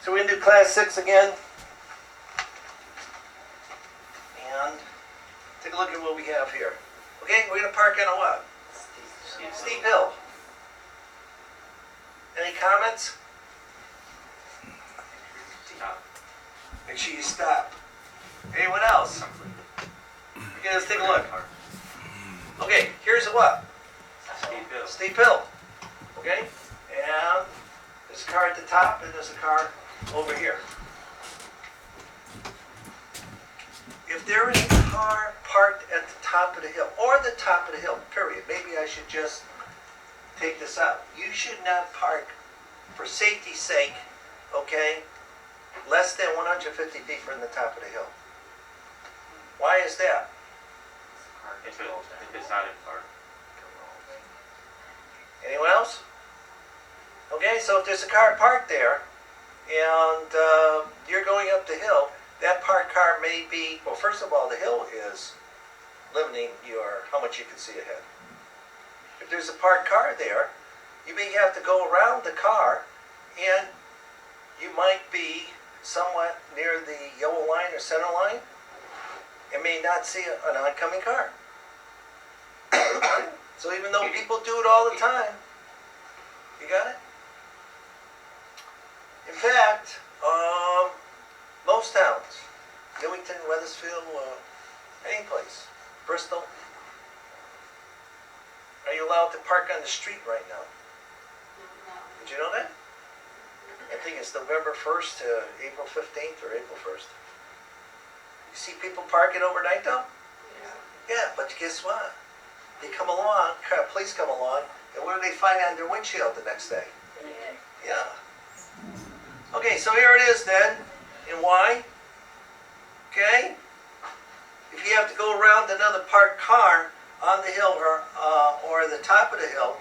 So we're going to do class 6 again. And take a look at what we have here. Okay, we're going to park on a what? Steep hill. Any comments? Stop. Make sure you stop. Anyone else? Okay, let's take a look. Okay, here's a what? Steep hill. Steep hill. Okay? And there's a car at the top and there's a car over here. If there is a car parked at the top of the hill, or the top of the hill, period, maybe I should just take this out. You should not park, for safety's sake, okay, less than 150 feet from the top of the hill. Why is that? If it's not in park. Anyone else? Okay, so if there's a car parked there, and you're going up the hill, that parked car may be, well, first of all, the hill is limiting how much you can see ahead. If there's a parked car there, you may have to go around the car, and you might be somewhat near the yellow line or center line, and may not see an oncoming car. So even though people do it all the time, you got it? In fact, most towns, Newington, Weathersfield, any place, Bristol, are you allowed to park on the street right now? Did you know that? I think it's November 1st to April 15th or April 1st. You see people parking overnight though? Yeah, but guess what? They come along, police come along, and what do they find on their windshield the next day? Yeah. Okay, so here it is then, and why? Okay? If you have to go around another parked car on the hill or the top of the hill,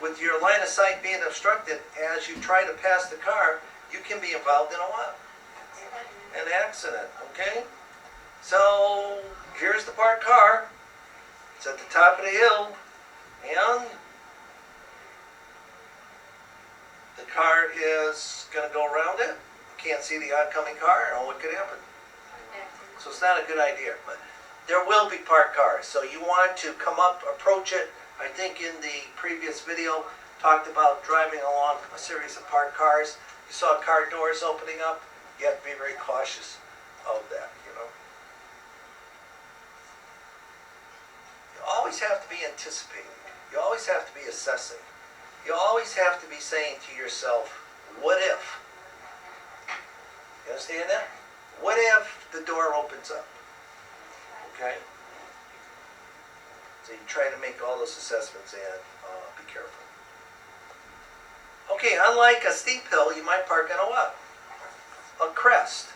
with your line of sight being obstructed as you try to pass the car, you can be involved in a what? An accident, okay? So, here's the parked car. It's at the top of the hill, and the car is going to go around it. You can't see the oncoming car, and what could happen? So it's not a good idea, but there will be parked cars. So you want to come up, approach it. I think in the previous video, talked about driving along a series of parked cars. You saw car doors opening up. You have to be very cautious of that, you know. You always have to be anticipating. You always have to be assessing. You always have to be saying to yourself, what if? You understand that? What if the door opens up? Okay? So you try to make all those assessments and be careful. Okay, unlike a steep hill, you might park on a what? A crest.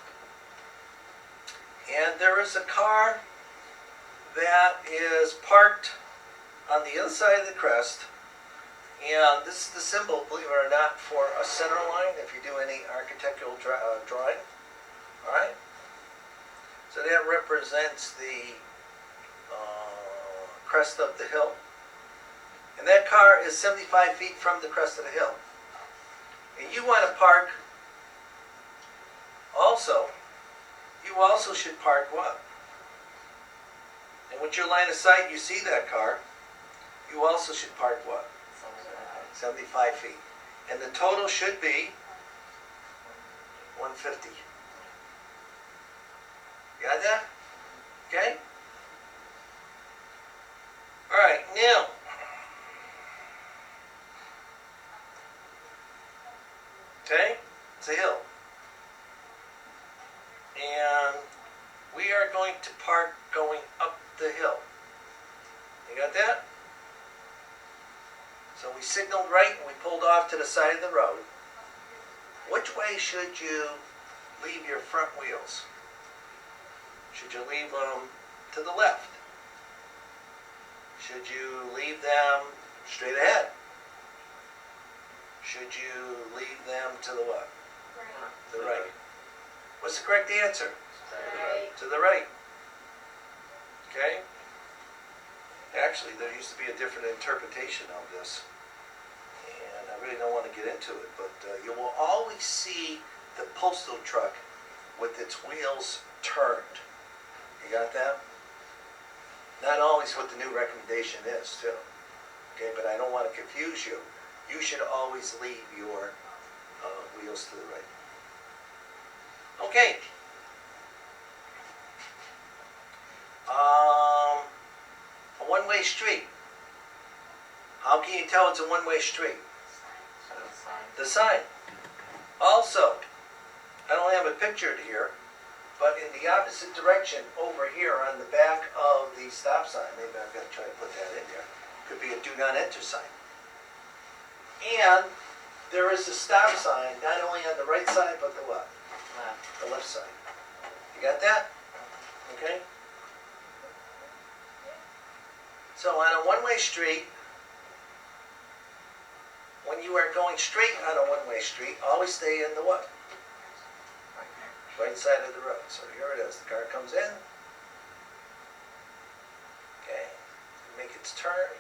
And there is a car that is parked on the other side of the crest. And this is the symbol, believe it or not, for a center line if you do any architectural drawing. Alright? So that represents the crest of the hill. And that car is 75 feet from the crest of the hill. And you want to park also, you also should park what? And with your line of sight, you see that car, you also should park what? 75 feet. And the total should be 150. You got that? Okay? Alright, now. Okay? It's a hill. And we are going to park going up the hill. You got that? So we signaled right and we pulled off to the side of the road. Which way should you leave your front wheels? Should you leave them to the left? Should you leave them straight ahead? Should you leave them to the what? Right. The right. What's the correct answer? Right. To the right. Okay? Actually, there used to be a different interpretation of this. And I really don't want to get into it, but you will always see the postal truck with its wheels turned. You got that? Not always what the new recommendation is, too. Okay, but I don't want to confuse you. You should always leave your wheels to the right. Okay. A one-way street. How can you tell it's a one-way street? The sign. Also, I don't have it pictured here, but in the opposite direction over here on the back of the stop sign, maybe I've got to try to put that in there, could be a do not enter sign. And there is a stop sign, not only on the right side, but the what? The left side. You got that? Okay? So on a one-way street, when you are going straight on a one-way street, always stay in the what? Right side of the road. So here it is. The car comes in. Okay. Make its turn.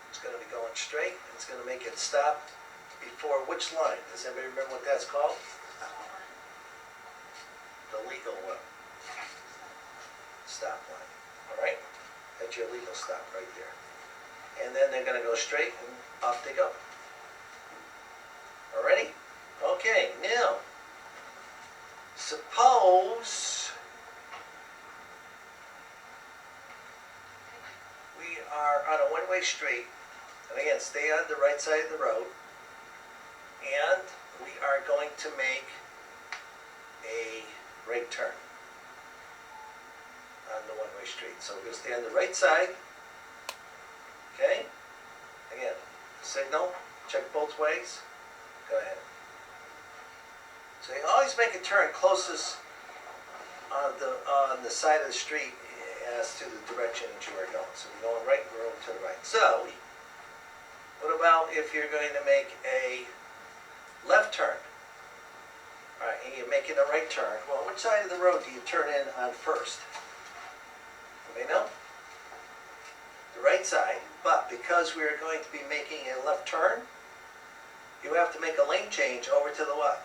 It's going to be going straight. It's going to make it stop before which line? Does anybody remember what that's called? The legal one. Stop line. All right? That's your legal stop right there. And then they're going to go straight and off they go. Alrighty? Okay, now, suppose we are on a one-way street, and again, stay on the right side of the road, and we are going to make a right turn on the one-way street. So we're going to stay on the right side. Okay? Again, signal, check both ways. Go ahead. So you always make a turn closest on the side of the street as to the direction that you are going. So we're going right, we're over to the right. So, what about if you're going to make a left turn? Alright, and you're making a right turn. Well, which side of the road do you turn in on first? Anybody know? The right side, but because we are going to be making a left turn, you have to make a lane change over to the what?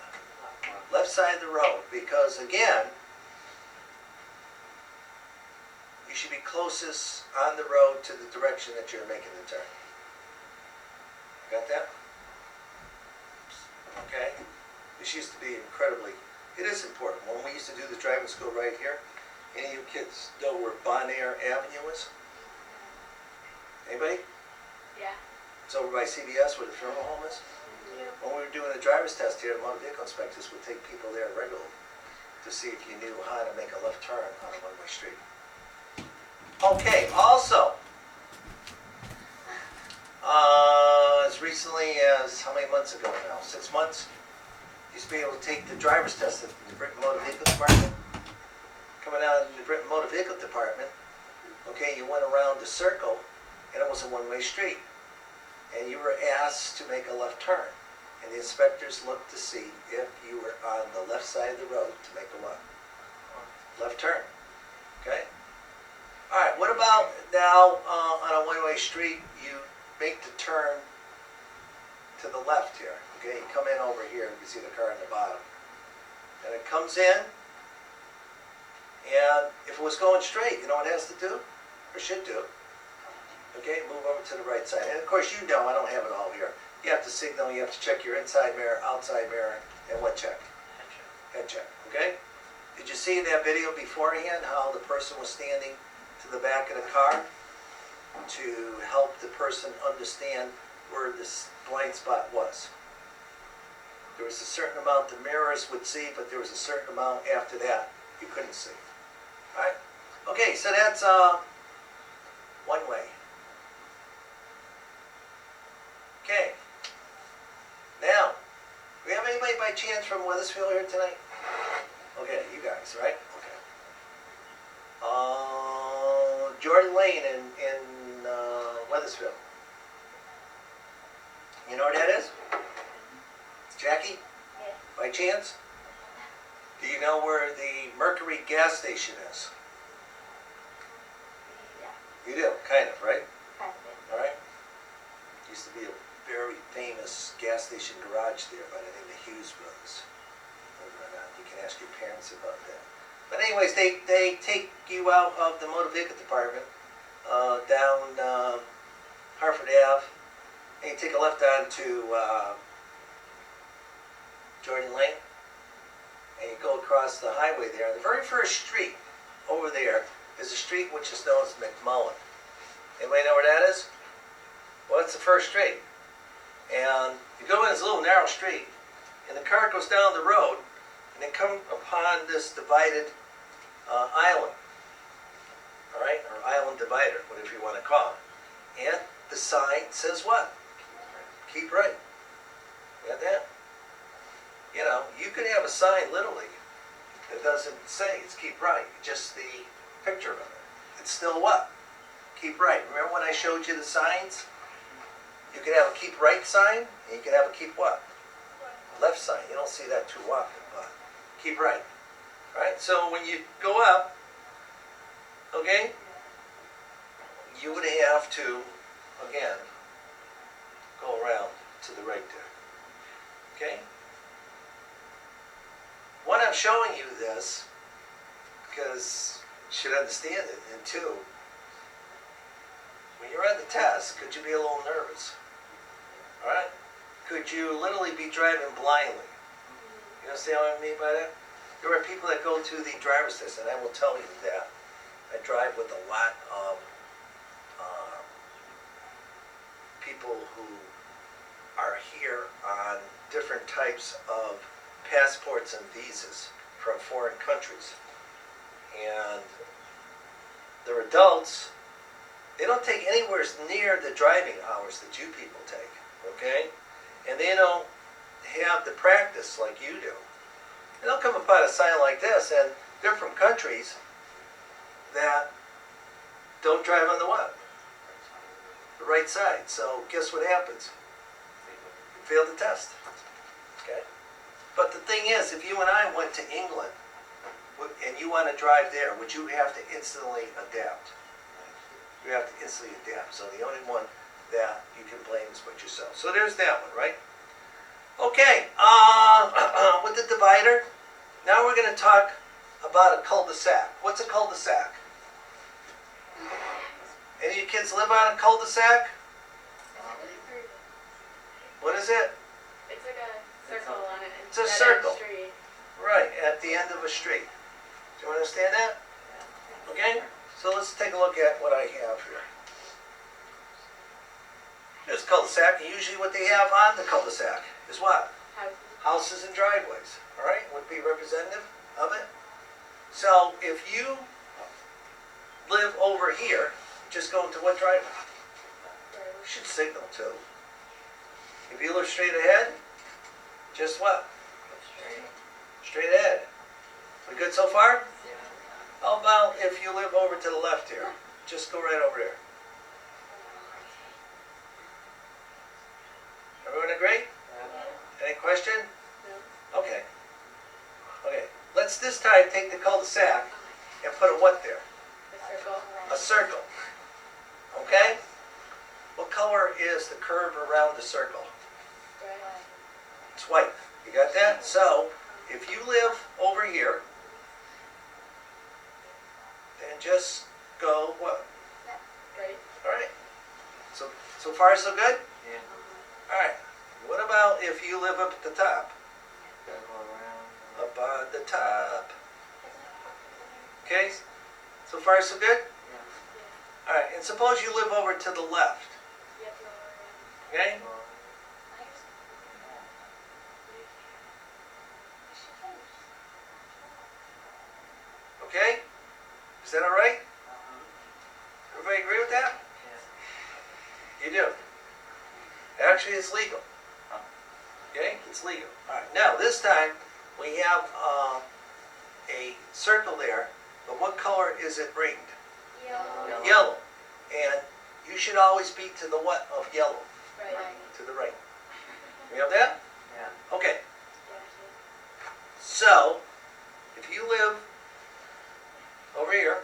Left side of the road, because again, you should be closest on the road to the direction that you're making the turn. Got that? Okay? This used to be incredibly, it is important. When we used to do the driving school right here, any of you kids know where Bon Air Avenue is? Anybody? Yeah. It's over by CBS where the funeral home is. When we were doing the driver's test here, motor vehicle inspectors would take people there regularly to see if you knew how to make a left turn on a one-way street. Okay, also, as recently as how many months ago now? 6 months? You used to be able to take the driver's test at the Britain Motor Vehicle Department. Coming out of the Britain Motor Vehicle Department, okay, you went around the circle and it was a one-way street. And you were asked to make a left turn. And the inspectors looked to see if you were on the left side of the road to make a what? Left turn. Okay? Alright, what about now on a one-way street, you make the turn to the left here. Okay, you come in over here, you can see the car in the bottom. And it comes in, and if it was going straight, you know what it has to do? Or should do? Okay, move over to the right side. And of course you know, I don't have it all here. You have to signal, you have to check your inside mirror, outside mirror, and what check? Head check, okay? Did you see in that video beforehand how the person was standing to the back of the car to help the person understand where this blind spot was? There was a certain amount the mirrors would see, but there was a certain amount after that you couldn't see. Alright? Okay, so that's one way. Okay. Now, do we have anybody by chance from Weathersfield here tonight? Okay, you guys, right? Okay. Jordan Lane in Weathersfield. You know where that is? Jackie? Yeah. By chance? Do you know where the Mercury gas station is? Yeah. You do, kind of, right? Kind of. All right. Used to be a very famous gas station garage there by the name of Hughes Brothers. You can ask your parents about that. But anyways, they take you out of the motor vehicle department down Hartford Ave, and you take a left onto Jordan Lane, and you go across the highway there. The very first street over there is a street which is known as McMullen. Anybody know where that is? Well, it's the first street. And you go in this little narrow street, and the car goes down the road, and they come upon this divided island. All right, or island divider, whatever you want to call it. And the sign says what? Keep right. You got that? You know, you could have a sign literally that doesn't say it's keep right, just the picture of it. It's still what? Keep right. Remember when I showed you the signs? You could have a keep right sign, and you could have a keep what? Left sign. You don't see that too often, but keep right. Right? So when you go up, okay, you would have to, again, go around to the right there. Okay? One, I'm showing you this because you should understand it, and two, when you're on the test, could you be a little nervous? All right? Could you literally be driving blindly? You understand what I mean by that? There are people that go to the driver's test, and I will tell you that. I drive with a lot of people who are here on different types of passports and visas from foreign countries. And they're adults. They don't take anywhere near the driving hours that you people take, okay? And they don't have the practice like you do. And they'll come upon a sign like this, and they're from countries that don't drive on the what? The right side. So guess what happens? You fail the test. Okay? But the thing is, if you and I went to England, and you want to drive there, would you have to instantly adapt? You have to instantly adapt. So the only one that you can blame is but yourself. So there's that one, right? Okay, with the divider, now we're going to talk about a cul-de-sac. What's a cul-de-sac? Any of you kids live on a cul-de-sac? What is it? It's like a circle on it. It's a circle. Right, at the end of a street. Do you understand that? Okay? So let's take a look at what I have here. There's a cul-de-sac, and usually what they have on the cul-de-sac is what? Houses and driveways. All right? Would be representative of it. So if you live over here, just go into what driveway? You should signal too. If you live straight ahead, just what? Straight ahead. We good so far? How about if you live over to the left here? Just go right over there. Everyone agree? Any question? No. Okay. Okay. Let's this time take the cul-de-sac and put a what there? A circle. A circle. Okay? What color is the curve around the circle? Right. It's white. You got that? So, if you live over here, then just go what? Right. All right. So far so good? Yeah. All right. What about if you live up at the top? Gotta go around. Up on the top. Okay? So far so good? Yeah. All right. And suppose you live over to the left. Yep. Okay? Okay? Is that all right? Everybody agree with that? You do. Actually, it's legal. Okay? It's legal. All right. Now, this time, we have a circle there, but what color is it ringed? Yellow. Yellow. And you should always be to the what of yellow? Right. To the right. We have that? Yeah. Okay. So, if you live over here,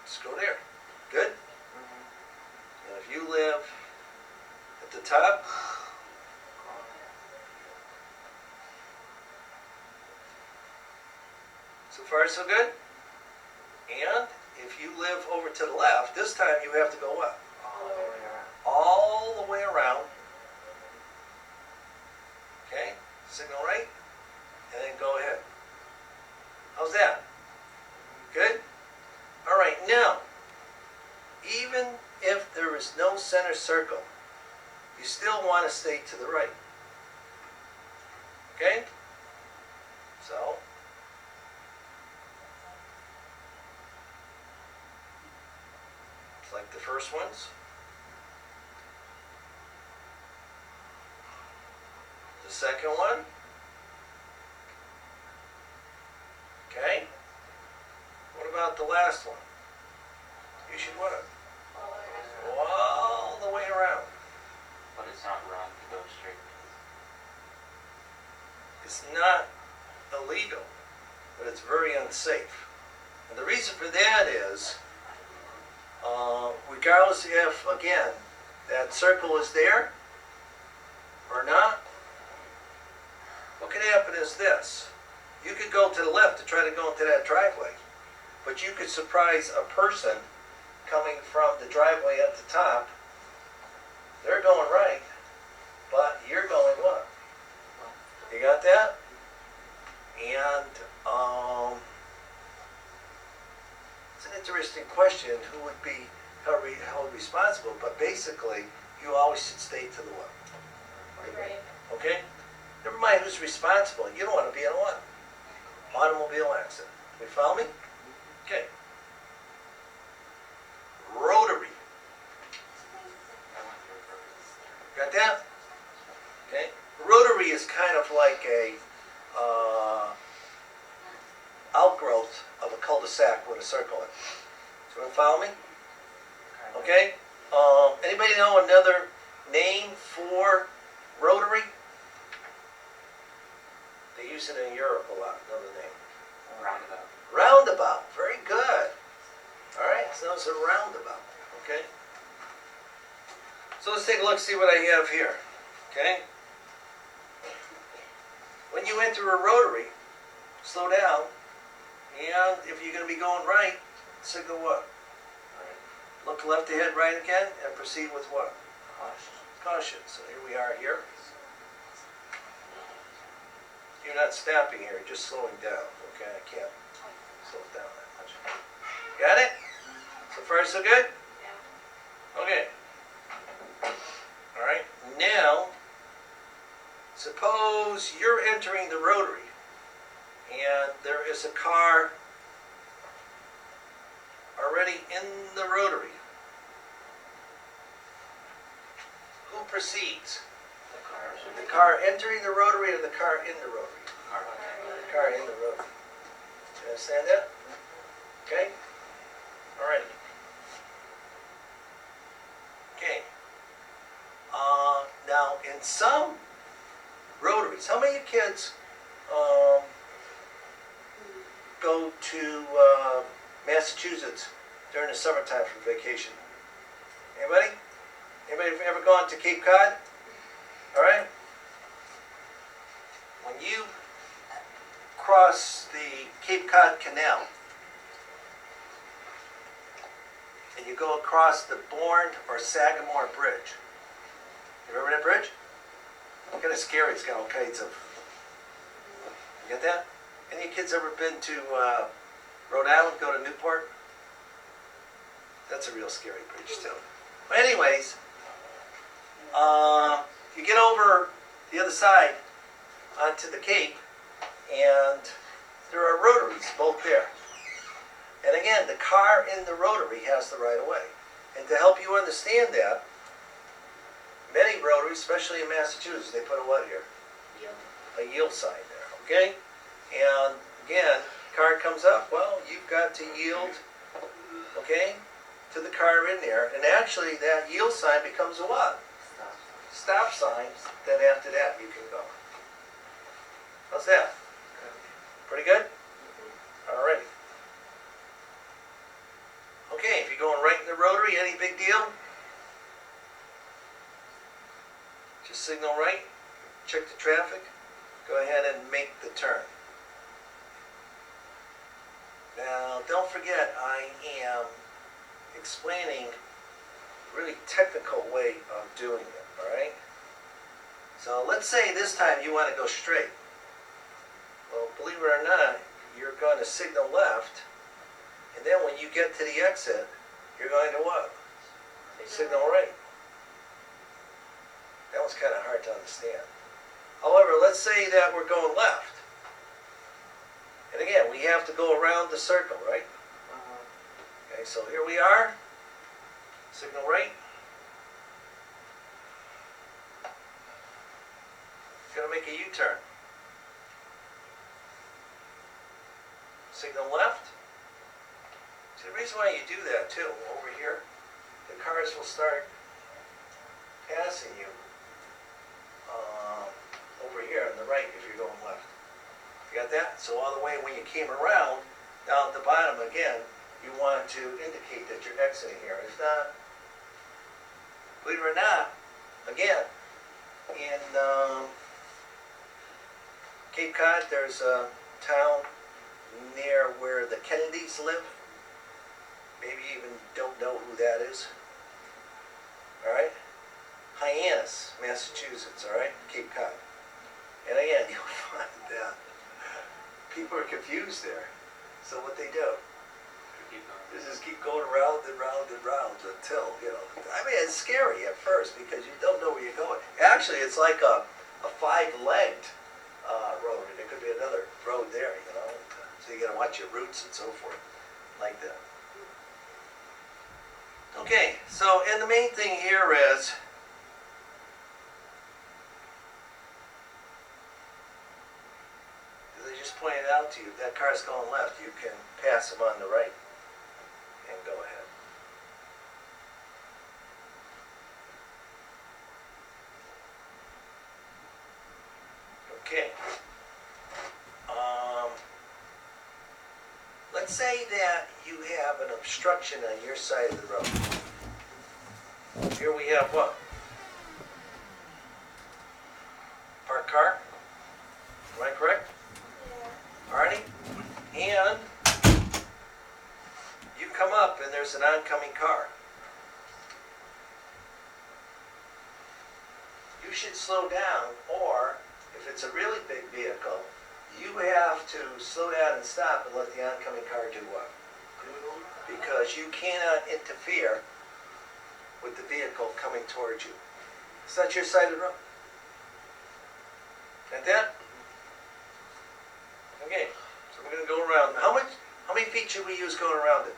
just go there. Good? And if you live top. So far, so good. And if you live over to the left, this time you have to go what? All the way around. All the way around. Okay, signal right, and then go ahead. How's that? Good? All right, now, even if there is no center circle, you still want to stay to the right. Okay? So, it's like the first ones. The second one. Okay? What about the last one? You should what? All the way around. But it's not wrong to go straight. It's not illegal, but it's very unsafe. And the reason for that is, regardless if, again, that circle is there or not, what could happen is this. You could go to the left to try to go into that driveway, but you could surprise a person coming from the driveway at the top. They're going right, but you're going what? You got that? And it's an interesting question, who would be held responsible, but basically, you always should stay to the left. Right. Okay? Never mind who's responsible. You don't want to be in a what? Automobile accident. You follow me? Okay. Rotary. Got that? Okay. Rotary is kind of like a outgrowth of a cul-de-sac with a circle in it. So you follow me? Okay. Anybody know another name for rotary? They use it in Europe a lot. Another name. Roundabout. Roundabout. Very good. All right. So it's a roundabout. Okay. So let's take a look, see what I have here. Okay. When you enter a rotary, slow down, and if you're going to be going right, signal what? Look left ahead, right again, and proceed with what? Caution. Caution. So here we are here. You're not stopping here, you're just slowing down. Okay, I can't slow it down that much. Got it? So far, so good? Yeah. Okay. All right. Now, suppose you're entering the rotary, and there is a car already in the rotary. Who proceeds? The car should The car entering the rotary or the car in the rotary? car. The car in the rotary. You understand that? Okay? All right. Okay. Now, in some rotaries, how many kids go to Massachusetts during the summertime for vacation? Anybody? Anybody ever gone to Cape Cod? All right. When you cross the Cape Cod Canal and you go across the Bourne or Sagamore Bridge, you remember that bridge? It's kind of scary. It's got all kinds of. You get that? Any kids ever been to Rhode Island? Go to Newport? That's a real scary bridge too. But anyways, you get over the other side onto the Cape, and there are rotaries both there. And again, the car in the rotary has the right of way. And to help you understand that, many rotaries, especially in Massachusetts, they put a what here? Yield. A yield sign there, okay? And again, car comes up, well, you've got to yield, okay, to the car in there. And actually, that yield sign becomes a what? Stop. Stop sign. Then after that, you can go. How's that? Pretty good? Alrighty. Okay, if you're going right in the rotary, any big deal? signal right, check the traffic, go ahead and make the turn. Now, don't forget, I am explaining a really technical way of doing it, all right? So let's say this time you want to go straight. Well, believe it or not, you're going to signal left, and then when you get to the exit, you're going to what? Signal right. That was kind of hard to understand. However, let's say that we're going left. And again, we have to go around the circle, right? Okay, so here we are. Signal right. Gonna make a U-turn. Signal left. See, the reason why you do that too, over here, the cars will start passing you over here on the right if you're going left. You got that? So all the way when you came around, down at the bottom again, you want to indicate that you're exiting here. If not, believe it or not, again, in Cape Cod, there's a town near where the Kennedys live. Maybe you even don't know who that is. All right? Hyannis, Massachusetts, all right? Cape Cod. And again, you'll find that people are confused there. So what they do is just keep going round and round and round until, you know, I mean, it's scary at first because you don't know where you're going. Actually, it's like a five-legged road, and there could be another road there, you know. So you got to watch your routes and so forth, like that. Okay, so, and the main thing here is, as I just pointed out to you, if that car's going left, you can pass them on the right and go ahead. Okay. Let's say that you have an obstruction on your side of the road. Here we have what? Parked car? Am I correct? Yeah. Arnie? And you come up and there's an oncoming car. You should slow down, or if it's a really big vehicle, you have to slow down and stop and let the oncoming car do what? Because you cannot interfere with the vehicle coming towards you. It's not your side of the road. Like that? Okay, so we're going to go around. How many feet should we use going around it?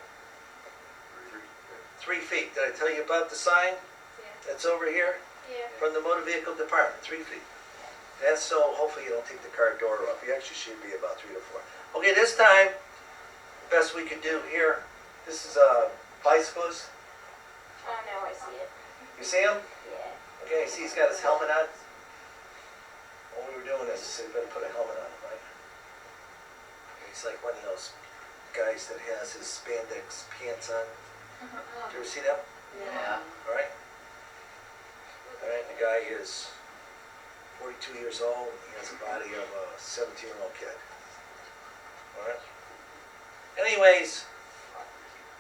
3 feet. Did I tell you about the sign Yeah. that's over here? Yeah. From the motor vehicle department, 3 feet. That's so hopefully you don't take the car door off. You actually should be about 3 to 4. Okay, this time, best we could do here, this is a bicyclist. Oh, now I see it. You see him? Yeah. Okay, see he's got his helmet on. What we were doing is, we better put a helmet on him, right? He's like one of those guys that has his spandex pants on. Did you ever see that? Yeah. All right? All right, the guy is 42 years old, and he has the body of a 17-year-old kid. All right? Anyways,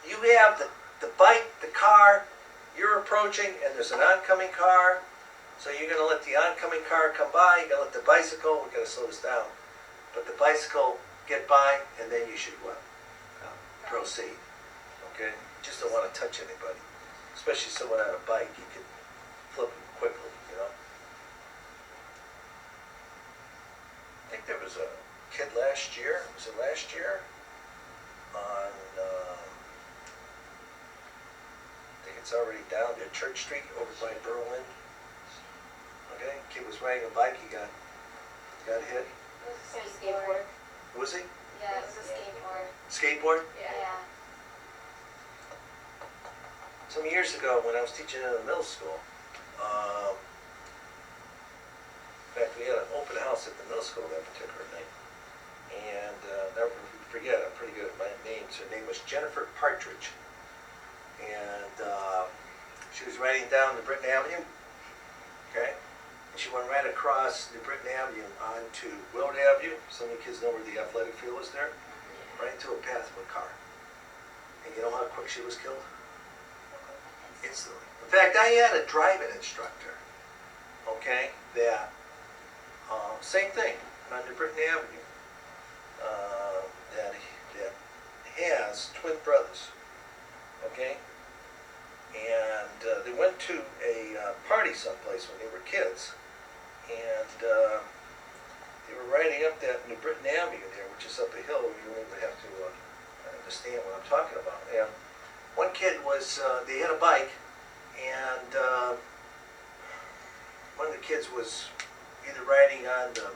you have the bike, the car, you're approaching, and there's an oncoming car, so you're going to let the oncoming car come by, you're going to let the bicycle, we're going to slow this down, but the bicycle get by, and then you should what? Proceed. Okay? You just don't want to touch anybody, especially someone on a bike. You can flip them quickly, you know? I think there was a kid last year, was it last year? On, I think it's already down there, Church Street over by Berlin. Okay, kid was riding a bike, he got hit. It was a skateboard. Was he? Yeah, it was a skateboard. Skateboard? Yeah. Some years ago when I was teaching in a middle school, in fact, we had an open house at the middle school that particular night. And never forget, I'm pretty good at my names. Her name was Jennifer Partridge. And she was riding down the Britton Avenue. Okay? And she she went right across New Britain Avenue onto Willard Avenue. Some of you kids know where the athletic field is there. Right into a path of a car. And you know how quick she was killed? Instantly. In fact, I had a driving instructor, okay, that, same thing, on New Britain Avenue, that has twin brothers, okay? And they went to a party someplace when they were kids, and they were riding up that New Britain Avenue there, which is up a hill. You don't even have to understand what I'm talking about. And one kid was, they had a bike, and one of the kids was either riding on the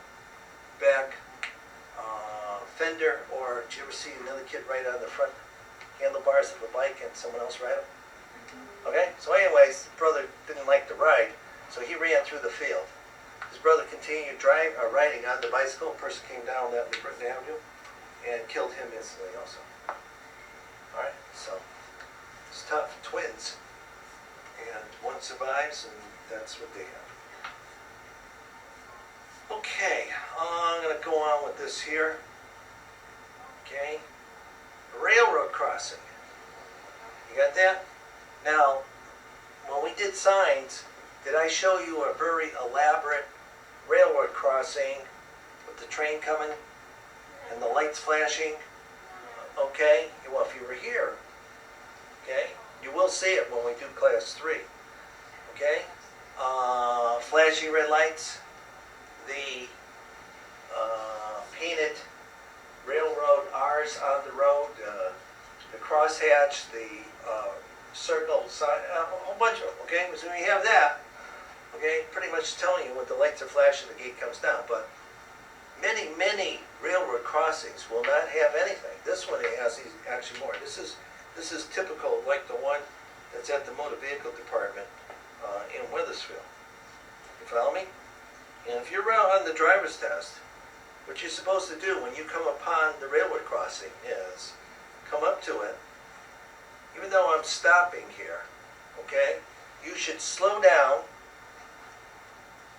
back fender, or did you ever see another kid ride on the front handlebars of a bike and someone else ride him? Okay, so anyways, the brother didn't like to ride, so he ran through the field. His brother continued riding on the bicycle. A person came down that New Britain Avenue and killed him instantly also. Alright, so it's tough. Twins. And one survives, and that's what they have. Okay, I'm going to go on with this here. Okay, railroad crossing. You got that? Now, when we did signs, did I show you a very elaborate railroad crossing with the train coming and the lights flashing? Okay, well, if you were here, okay, you will see it when we do class 3. Okay, flashing red lights, the painted railroad R's on the road, the crosshatch, the circle sign, a whole bunch of them. Okay, so when you have that, okay, pretty much telling you when the lights are flashing, the gate comes down. But many railroad crossings will not have anything. This one has actually more. This is typical, like the one that's at the motor vehicle department in Weathersfield. You follow me? And if you're on the driver's test, what you're supposed to do when you come upon the railroad crossing is come up to it. Even though I'm stopping here, okay, you should slow down.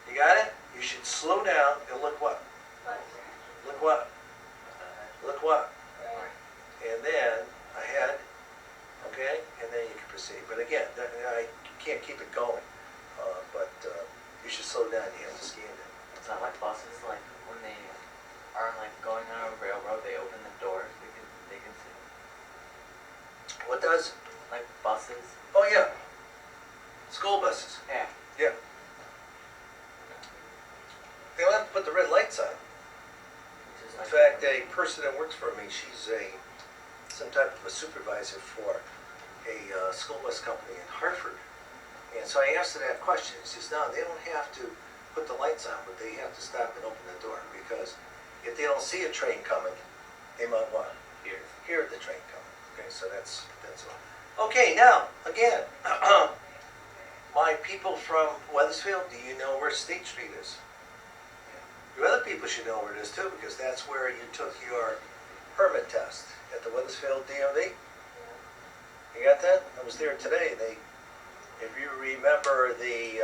You got it? You should slow down and look what? Look what? Look what? And then ahead, okay, and then you can proceed. But again, I can't keep it going. But you should slow down. You have to scan it. It's not like buses, like when they are like going on a railroad, they open the doors, they can see. What does? Like buses. Oh yeah, school buses. Yeah. Yeah. They don't have to put the red lights on. Just In like fact, a person that works for me, she's some type of a supervisor for a school bus company in Hartford. And so I asked her that question. She says, no, they don't have to put the lights on, but they have to stop and open the door, because if they don't see a train coming, they might what? Hear the train coming. Okay, so that's all. Okay, now, again, my people from Weathersfield, do you know where State Street is? Your other people should know where it is too, because that's where you took your permit test at the Weathersfield DMV. You got that? I was there today. If you remember the,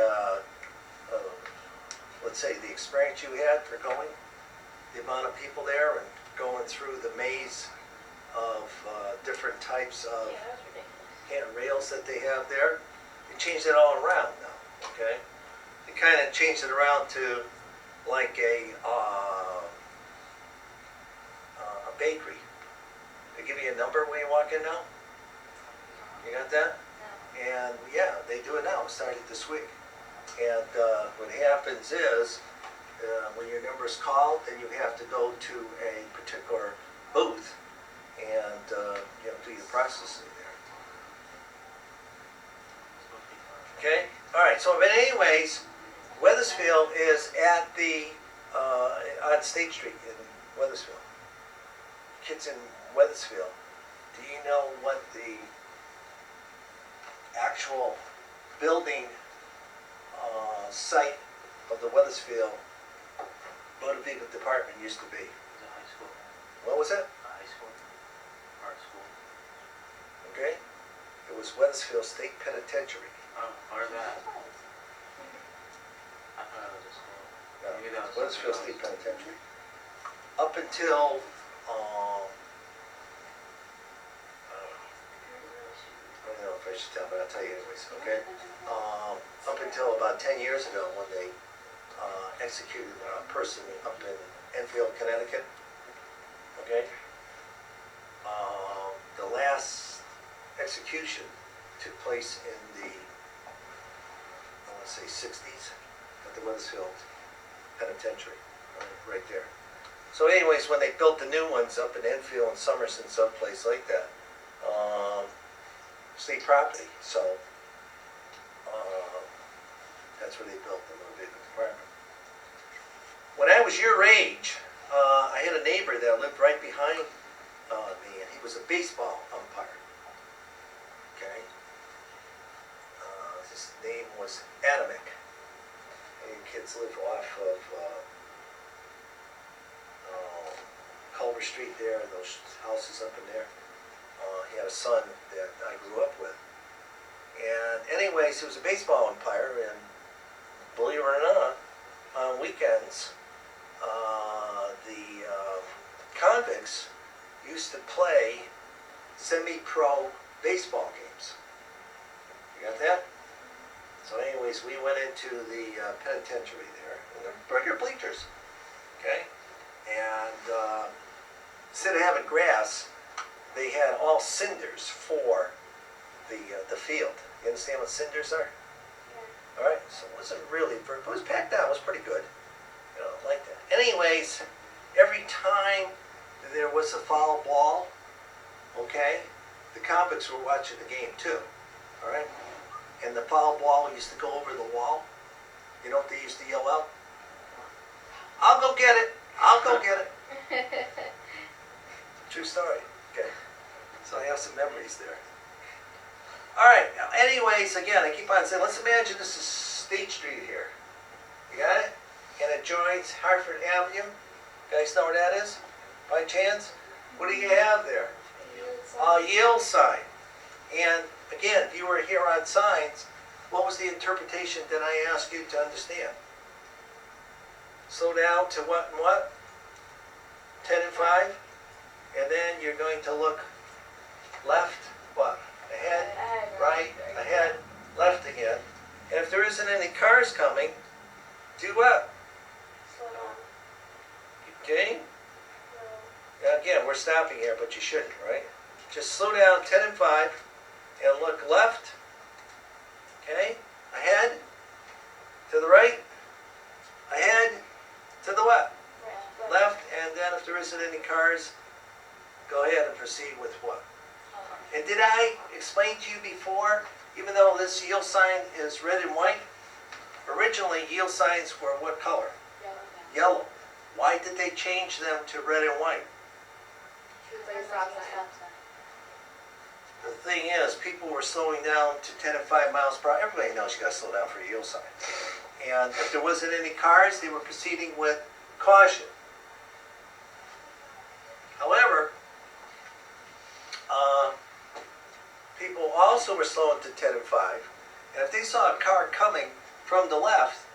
let's say the experience you had for going, the amount of people there and going through the maze of different types of Yeah, that's ridiculous. handrails that they have there, they changed it all around now, okay? They kind of changed it around to like a bakery. They give you a number when you walk in now. You got that? And yeah, they do it now. It started this week. And what happens is, when your number is called, then you have to go to a particular booth and do your processing there. Okay. All right. So, but anyways, Weathersfield is at the on State Street in Weathersfield. Kids in Weathersfield, do you know what the actual building site of the Weathersfield Motor Vehicle Department used to be? It's a high school. What was it? A high school. Art school. Okay. It was Weathersfield State Penitentiary. Oh, where's that? The school. No, Maybe that was Weathersfield something State else. Penitentiary. Up until, I don't know if I should tell, but I'll tell you anyways, okay? Up until about 10 years ago, when they executed a person up in Enfield, Connecticut, okay? The last execution took place in the, I want to say 60s, at the Weathersfield Penitentiary, right there. So anyways, when they built the new ones up in Enfield and Somerset, someplace like that, state property, so that's where they built the little bit department. When I was your age, I had a neighbor that lived right behind me, and he was a baseball umpire. Okay, his name was Adamic. And kids live off of Culver Street there, and those houses up in there. He had a son that I grew up with. And anyways, he was a baseball umpire, and believe it or not, on weekends, the convicts used to play semi-pro baseball games. You got that? So anyways, we went into the penitentiary there, and the regular bleachers, okay? And instead of having grass, they had all cinders for the field. You understand what cinders are? All right, so it wasn't really, it was packed out, it was pretty good. You know, like that. Anyways, every time there was a foul ball, okay, the convicts were watching the game too, all right? And the foul ball used to go over the wall. You know what they used to yell out? I'll go get it, I'll go get it. True story, okay. So I have some memories there. All right, anyways, again, I keep on saying, let's imagine this is State Street here. You got it? And it joins Hartford Avenue. You guys know where that is? By chance? What do you have there? Yield sign. And again, if you were here on signs, what was the interpretation that I asked you to understand? Slow down to what and what? 10 and 5. And then you're going to look left, what? Ahead, right, ahead, left again. And if there isn't any cars coming, do what? Slow down. Okay? Now again, we're stopping here, but you shouldn't, right? Just slow down 10 and 5 and look left, okay? Ahead, to the right, ahead, to the what? Left, and then if there isn't any cars, go ahead and proceed with what? And did I explain to you before, even though this yield sign is red and white, originally yield signs were what color? Yellow. Why did they change them to red and white? The thing is, people were slowing down to 10 and 5 miles per hour. Everybody knows you got to slow down for a yield sign. And if there wasn't any cars, they were proceeding with caution. However, people also were slowing to 10 and 5. And if they saw a car coming from the left,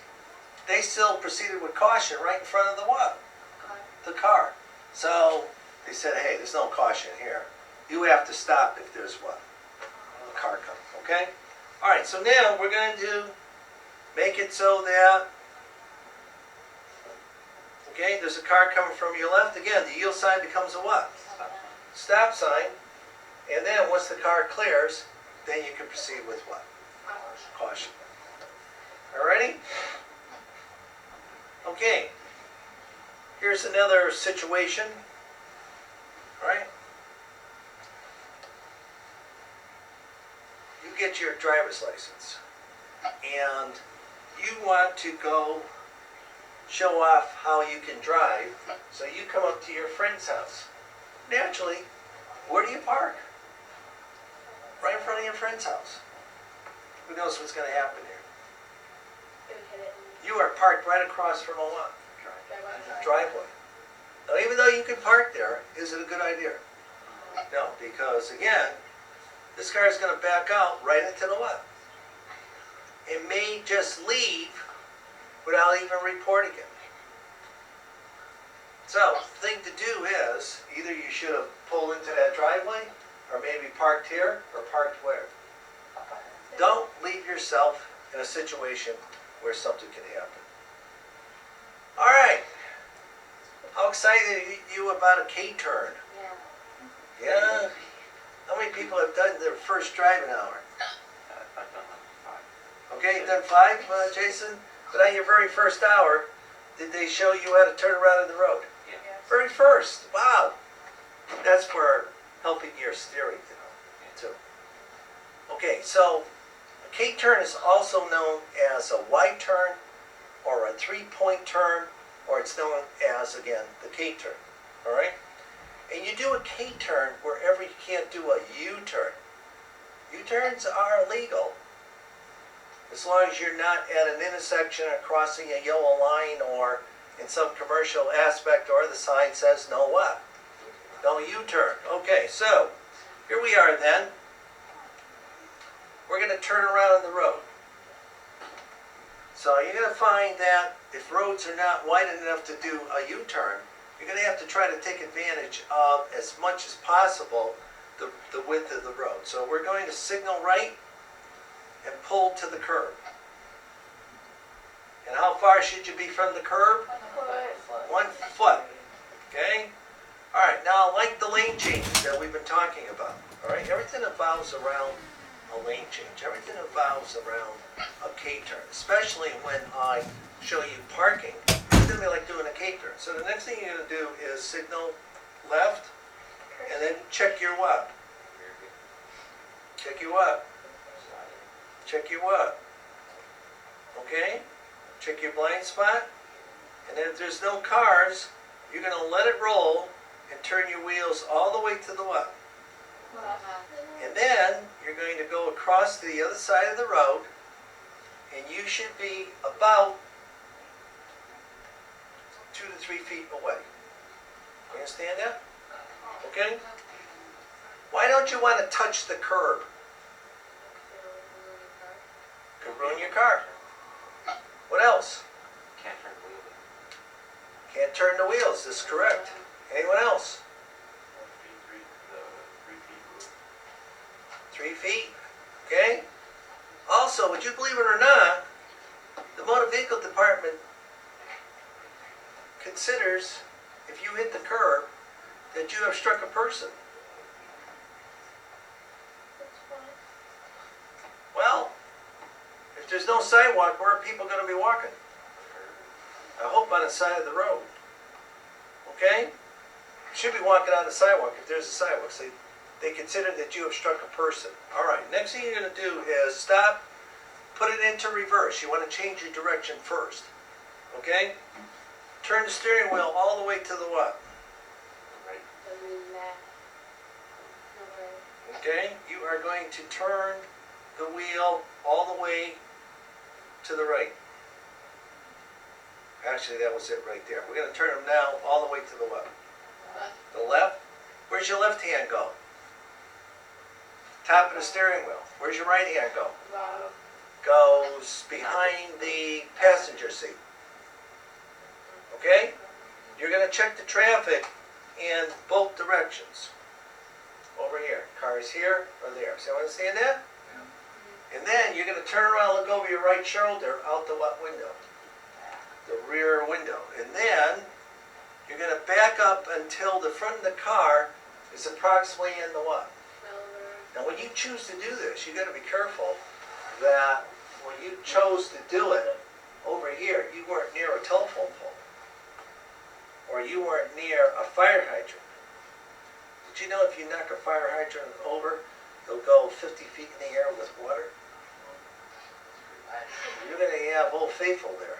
they still proceeded with caution right in front of the what? The car. So they said, hey, there's no caution here. You have to stop if there's what? A car coming, okay? All right, so now we're going to make it so that, okay, there's a car coming from your left. Again, the yield sign becomes a what? Stop sign. And then once the car clears, then you can proceed with what? Caution. Alrighty? Okay. Here's another situation. Alright? You get your driver's license. And you want to go show off how you can drive. So you come up to your friend's house. Naturally, where do you park? Right in front of your friend's house. Who knows what's going to happen here? You are parked right across from a what? Driveway. Now, even though you can park there, is it a good idea? No, because again, this car is going to back out right into the what? It may just leave without even reporting it. So, the thing to do is, either you should have pulled into that driveway, or maybe parked here, or parked where. Don't leave yourself in a situation where something can happen. All right. How excited are you about a K-turn? Yeah. Yeah? How many people have done their first driving hour? I've done like 5. Okay, you've done 5, Jason? But on your very first hour, did they show you how to turn around in the road? Yeah. Very first, wow. That's for helping your steering, too. Okay, so a K-turn is also known as a Y turn, or a 3-point turn, or it's known as, again, the K-turn, all right? And you do a K-turn wherever you can't do a U-turn. U-turns are illegal, as long as you're not at an intersection or crossing a yellow line, or in some commercial aspect, or the sign says no what? No U-turn. Okay, so here we are then. We're going to turn around on the road. So you're going to find that if roads are not wide enough to do a U-turn, you're going to have to try to take advantage of, as much as possible, the width of the road. So we're going to signal right and pull to the curb. And how far should you be from the curb? 1 foot. Okay? All right, now like the lane changes that we've been talking about, all right? Everything evolves around a lane change. Everything evolves around a K-turn, especially when I show you parking. It's going to be like doing a K-turn. So the next thing you're going to do is signal left, and then check your what? Check your what? Check your what? Okay? Check your blind spot. And then if there's no cars, you're going to let it roll and turn your wheels all the way to the what? And then you're going to go across to the other side of the road, and you should be about 2 to 3 feet away. You understand that? Okay? Why don't you want to touch the curb? Could ruin your car. What else? Can't turn the wheel. Can't turn the wheels. This is correct. Anyone else? 3 feet. Okay? Also, would you believe it or not, the motor vehicle department considers, if you hit the curb, that you have struck a person. Well, if there's no sidewalk, where are people going to be walking? I hope on the side of the road. Okay? You should be walking on the sidewalk if there's a sidewalk. So they consider that you have struck a person. All right, next thing you're going to do is stop, put it into reverse. You want to change your direction first. Okay? Turn the steering wheel all the way to the what? Right. Okay? You are going to turn the wheel all the way to the right. Actually, that was it right there. We're going to turn them now all the way to the what? The left. Where's your left hand go? Top of the steering wheel. Where's your right hand go? Goes behind the passenger seat. Okay? You're going to check the traffic in both directions. Over here. Cars here or there. So you understand that? And then you're going to turn around, look over your right shoulder out the what window? The rear window. And then you're going to back up until the front of the car is approximately in the what? Now when you choose to do this, you've got to be careful that when you chose to do it over here, you weren't near a telephone pole. Or you weren't near a fire hydrant. Did you know if you knock a fire hydrant over, they'll go 50 feet in the air with water? You're going to have Old Faithful there.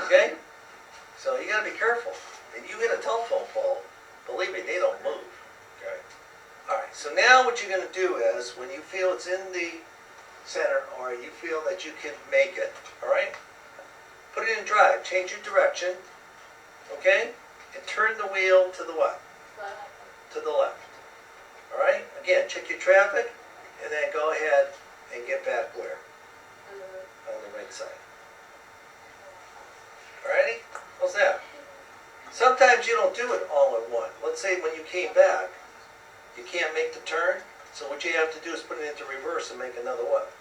Okay? So you got to be careful. If you hit a telephone pole, believe me, they don't move. Okay? Alright, so now what you're going to do is, when you feel it's in the center, or you feel that you can make it, alright? Put it in drive. Change your direction. Okay? And turn the wheel to the what? To the left. Alright? Again, check your traffic, and then go ahead and get back where? On the right side. Alrighty? How's that? Sometimes you don't do it all in one. Let's say when you came back, you can't make the turn, so what you have to do is put it into reverse and make another what?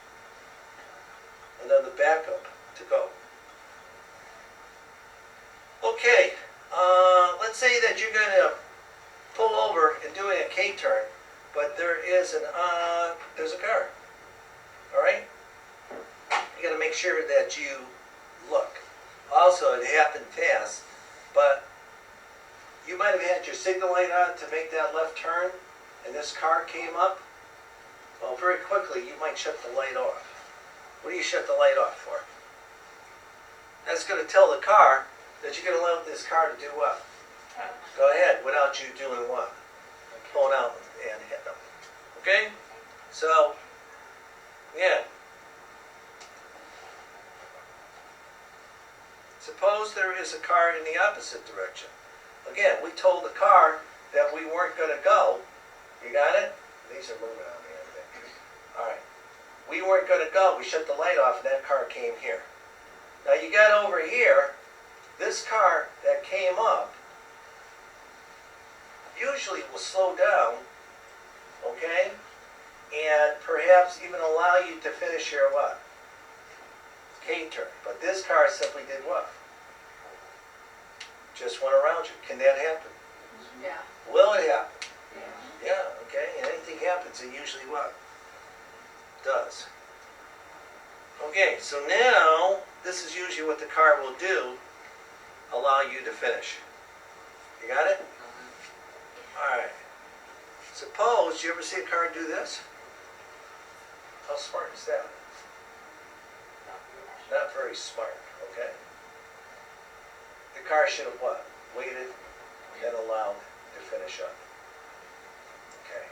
Another backup to go. Okay, let's say that you're gonna pull over and doing a K-turn, but there's a car. Alright? You gotta make sure that you look. Also, it happened fast, but you might have had your signal light on to make that left turn, and this car came up. Well, very quickly, you might shut the light off. What do you shut the light off for? That's going to tell the car that you're going to allow this car to do what? Go ahead, without you doing what? Pulling out and hitting them. Okay? So, yeah. Suppose there is a car in the opposite direction. Again, we told the car that we weren't going to go. You got it? These are moving on me, I think. All right. We weren't going to go. We shut the light off, and that car came here. Now you got over here, this car that came up usually will slow down, okay? And perhaps even allow you to finish your what? K-turn. But this car simply did what? Just went around you. Can that happen? Yeah. Will it happen? Yeah, okay. And anything happens, it usually what? Does. Okay, so now, this is usually what the car will do, allow you to finish. You got it? Alright. Suppose, you ever see a car do this? How smart is that? Not very smart, okay? The car should have what? Waited and allowed to finish up. Okay.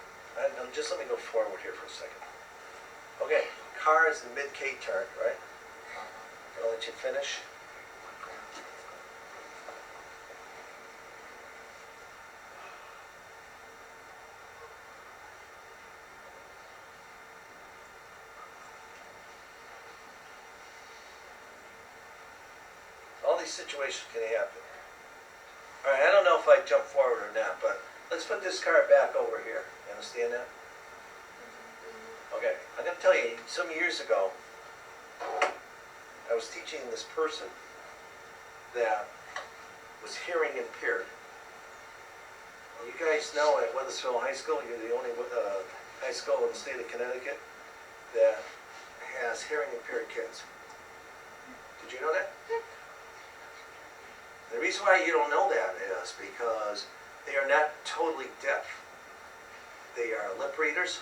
And just let me go forward here for a second. Okay, car is the mid-K turn, right? I'll let you finish. All these situations can happen. All right, I don't know if I jump forward or not, but let's put this car back over here. You understand that? Okay, I'm going to tell you, some years ago, I was teaching this person that was hearing impaired. You guys know at Weathersfield High School, you're the only high school in the state of Connecticut that has hearing impaired kids. Did you know that? The reason why you don't know that is because they are not totally deaf. They are lip readers.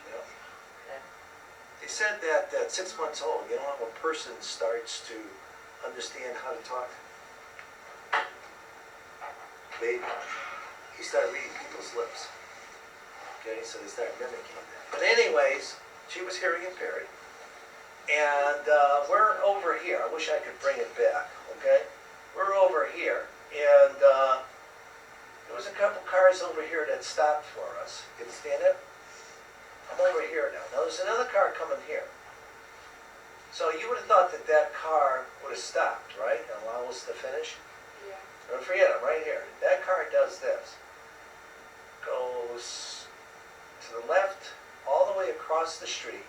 You know? They said that at 6 months old, you know how a person starts to understand how to talk? Baby. He started reading people's lips. Okay, so they started mimicking that. But anyways, she was hearing impaired. And we're over here. I wish I could bring it back, okay? We're over here, and there was a couple cars over here that stopped for us. You understand it? I'm over here now. Now there's another car coming here. So you would have thought that that car would have stopped, right? And allow us to finish? Yeah. Don't forget, I'm right here. That car does this. Goes to the left, all the way across the street,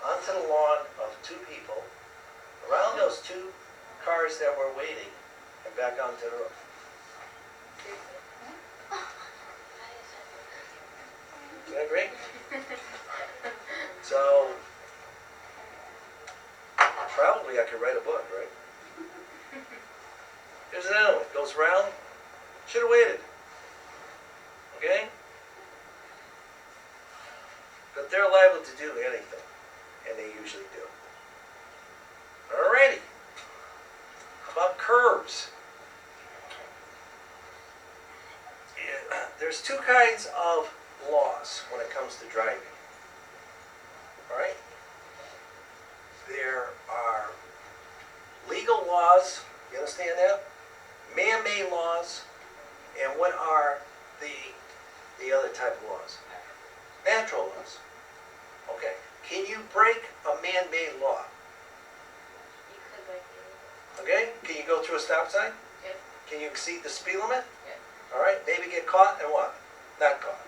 onto the lawn of two people, around those two cars that were waiting, and back onto the roof. Is that great? So, probably I could write a book, right? Here's another one. Goes around. Should have waited. Okay? But they're liable to do anything. And they usually do. Alrighty. How about curbs? Yeah, there's two kinds of laws when it comes to driving. Alright? There are legal laws, you understand that? Man-made laws, and what are the other type of laws? Natural laws. Okay. Can you break a man-made law? You could, but Okay, can you go through a stop sign? Yep. Can you exceed the speed limit? Yep. All right, maybe get caught and what? Not caught.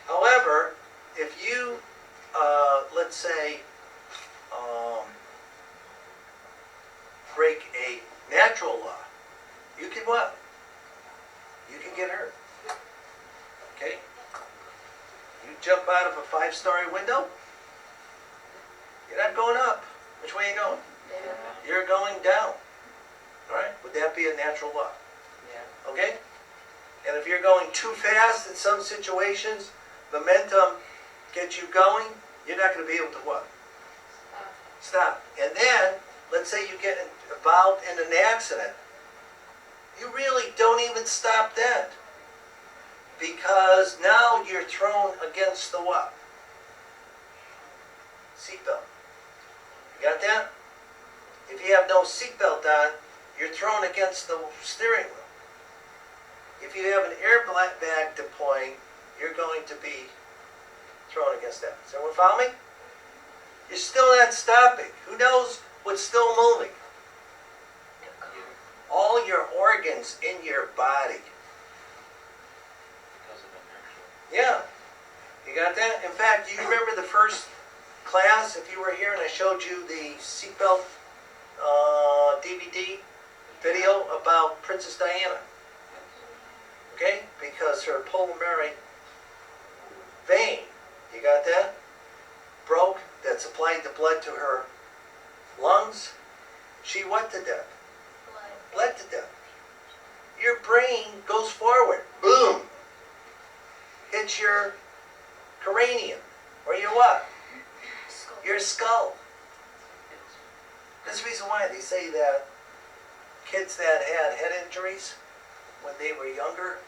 However, if you, let's say, break a natural law, you can what? You can get hurt. Okay? You jump out of a 5-story window, you're not going up. Which way are you going? Yeah. You're going down. All right? Would that be a natural law? Yeah. Okay? And if you're going too fast in some situations, momentum gets you going, you're not going to be able to what? Stop. And then, let's say you get involved in an accident. You really don't even stop then. Because now you're thrown against the what? Seatbelt. You got that? If you have no seatbelt on, you're thrown against the steering wheel. If you have an airbag deploying, you're going to be thrown against that. Does everyone follow me? You're still not stopping. Who knows what's still moving? All your organs in your body. Because of inertia. Yeah. You got that? In fact, do you remember the first class, if you were here and I showed you the seatbelt DVD video about Princess Diana? Okay? Because her pulmonary vein, you got that? Broke, that supplied the blood to her lungs. She what to death? Bled to death. Your brain goes forward. Boom! Hits your cranium. Or your what? Your skull. That's the reason why they say that kids that had head injuries when they were younger,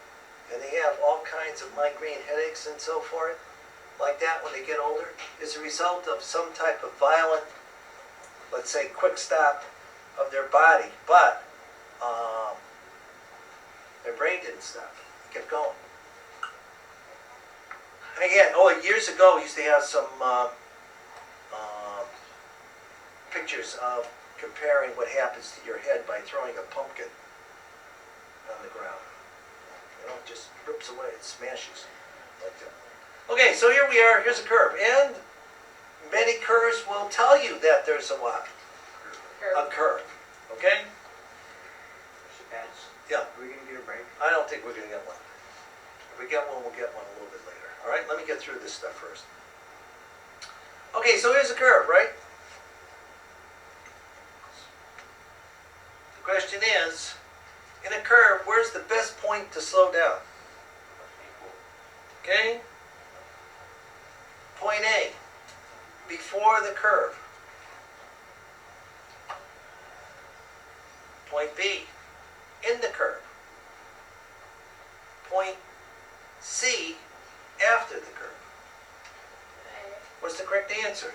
and they have all kinds of migraine headaches and so forth, like that when they get older, is a result of some type of violent, let's say, quick stop of their body, but their brain didn't stop. It kept going. Again, years ago, we used to have some pictures of comparing what happens to your head by throwing a pumpkin on the ground. You know, it just rips away, it smashes like that. Okay, so here we are, here's a curve, and many curves will tell you that there's a what? A curve, okay? Yeah. Are we gonna get a break? I don't think we're gonna get one. If we get one, we'll get one a little bit later. All right, let me get through this stuff first. Okay, so here's a curve, right? The question is, in a curve, where's the best point to slow down? Okay? Point A, before the curve. Point B, in the curve. Point C, after the curve. What's the correct answer?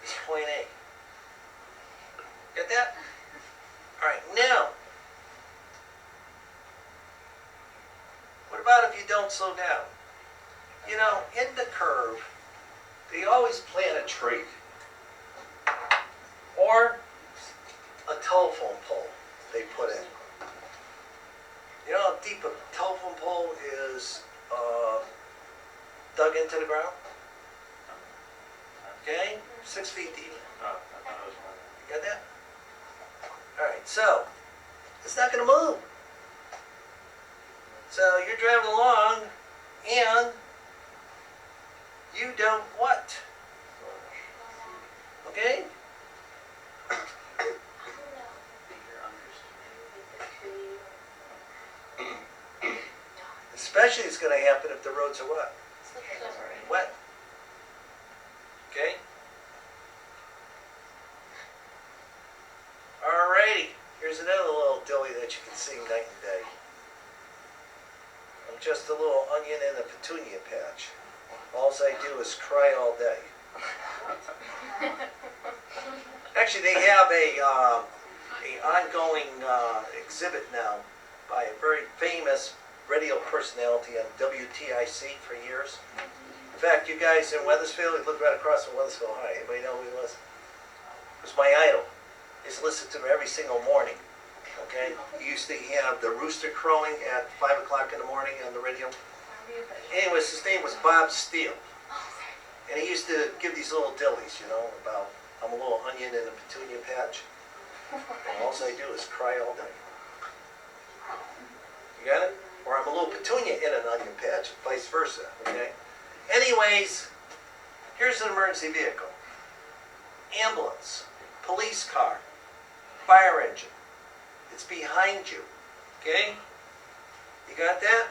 It's point A. Get that? All right, now, what about if you don't slow down? You know, in the curve, they always plant a tree or a telephone pole they put in. You know how deep a telephone pole is dug into the ground? Okay? 6 feet deep. Oh, I thought it was more. You got that? Alright, so, it's not going to move. So, you're driving along, and you don't what? Okay? Especially it's going to happen if the roads are what? Wet. Okay? Alrighty, here's another little dilly that you can sing night and day. I'm just a little onion in a petunia patch. All I do is cry all day. Actually, they have a ongoing exhibit now by a very famous radio personality on WTIC for years. In fact, you guys in Weathersfield, he lived right across from Weathersfield High. Anybody know who he was? He was my idol. I used to listen to him every single morning. Okay? He used to have the rooster crowing at 5 o'clock in the morning on the radio. Anyways, his name was Bob Steele. And he used to give these little dillies, you know, about I'm a little onion in a petunia patch. And all I do is cry all day. You got it? Or I'm a little petunia in an onion patch, vice versa, okay? Anyways, here's an emergency vehicle. Ambulance, police car, fire engine. It's behind you, okay? You got that?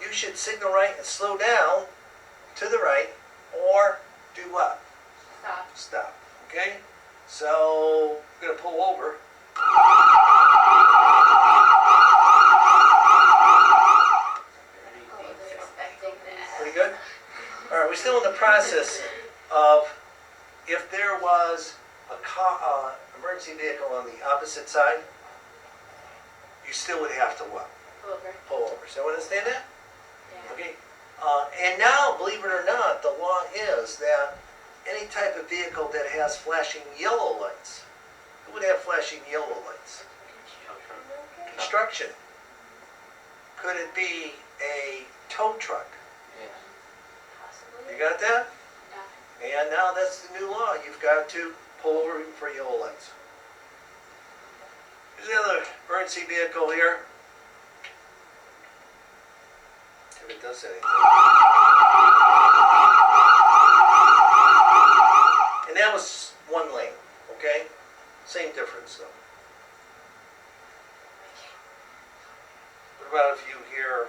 You should signal right and slow down to the right, or do what? Stop. Stop, okay? So, I'm gonna pull over. I was expecting that. Pretty good? All right, we're still in the process of if there was a car, emergency vehicle on the opposite side, you still would have to what? Over. Pull over. So understand that? Yeah. Okay. And now, believe it or not, the law is that any type of vehicle that has flashing yellow lights, who would have flashing yellow lights? Construction. Could it be a tow truck? Yeah. Possibly. You got that? Yeah. And now that's the new law. You've got to pull over for yellow lights. Here's the other emergency vehicle here. If it does anything. And that was one lane, okay? Same difference though. What about if you hear...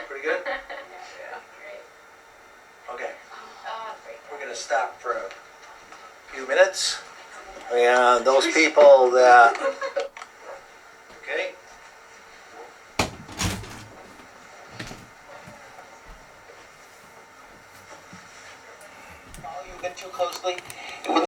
Pretty good? Yeah. Great. Okay. Great. We're going to stop for a few minutes. And those people that... Okay? Follow you a bit too closely.